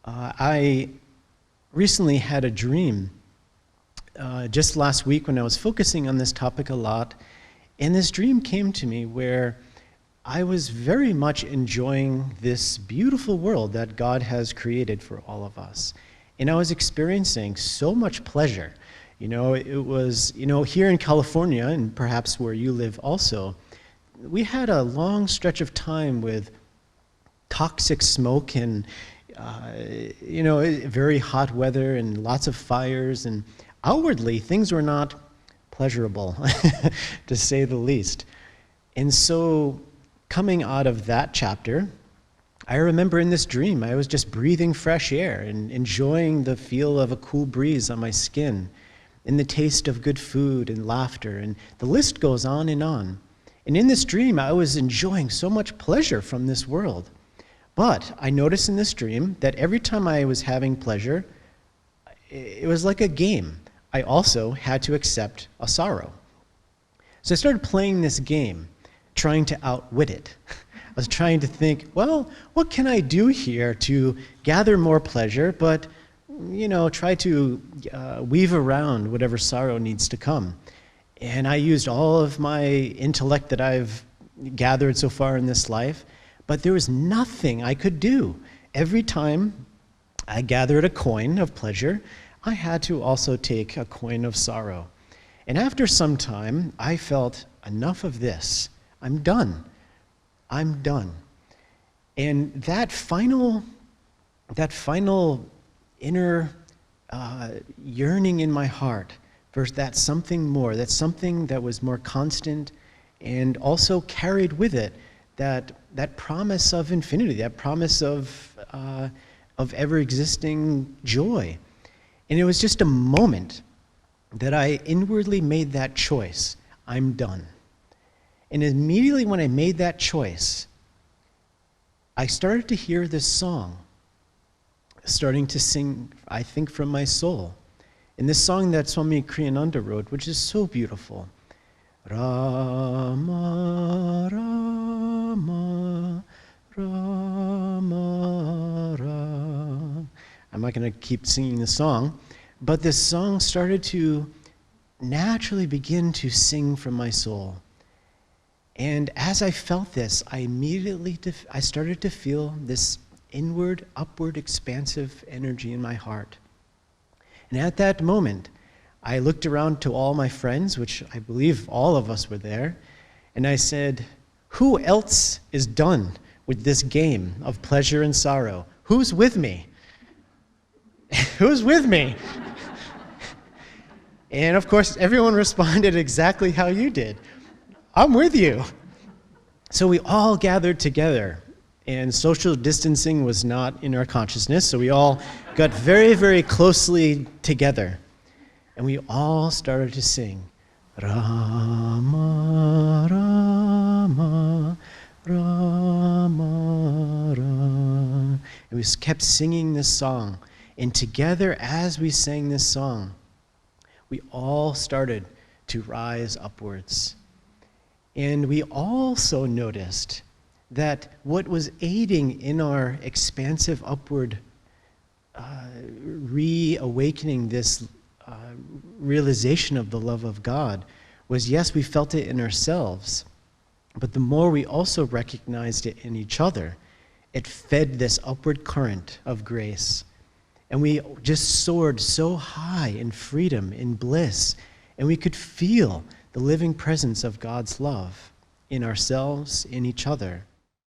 I recently had a dream just last week when I was focusing on this topic a lot, and this dream came to me where I was very much enjoying this beautiful world that God has created for all of us. And I was experiencing so much pleasure. It was, here in California, and perhaps where you live also, we had a long stretch of time with toxic smoke and, very hot weather and lots of fires. And outwardly, things were not pleasurable, to say the least. And so, coming out of that chapter, I remember in this dream, I was just breathing fresh air and enjoying the feel of a cool breeze on my skin, and the taste of good food and laughter, and the list goes on. And in this dream, I was enjoying so much pleasure from this world. But I noticed in this dream that every time I was having pleasure, it was like a game. I also had to accept a sorrow. So I started playing this game, trying to outwit it. I was trying to think, well, what can I do here to gather more pleasure, but try to weave around whatever sorrow needs to come. And I used all of my intellect that I've gathered so far in this life, but there was nothing I could do. Every time I gathered a coin of pleasure, I had to also take a coin of sorrow. And after some time, I felt, enough of this. I'm done. I'm done. And that final inner yearning in my heart for that something more, that something that was more constant and also carried with it that promise of infinity, that promise of ever-existing joy. And it was just a moment that I inwardly made that choice. I'm done. And immediately when I made that choice, I started to hear this song, starting to sing, I think, from my soul. And this song that Swami Kriyananda wrote, which is so beautiful. Rama, Rama, Rama, Rama. I'm not going to keep singing the song, but this song started to naturally begin to sing from my soul. And as I felt this, I started to feel this inward, upward, expansive energy in my heart. And at that moment, I looked around to all my friends, which I believe all of us were there, and I said, who else is done with this game of pleasure and sorrow? Who's with me? Who's with me? And of course, everyone responded exactly how you did. I'm with you. So we all gathered together, and social distancing was not in our consciousness, so we all got very, very closely together. And we all started to sing, Rama, Rama, Rama, Rama. And we kept singing this song. And together, as we sang this song, we all started to rise upwards. And we also noticed that what was aiding in our expansive upward reawakening this realization of the love of God was, yes, we felt it in ourselves, but the more we also recognized it in each other, it fed this upward current of grace. And we just soared so high in freedom, in bliss, and we could feel the living presence of God's love in ourselves, in each other.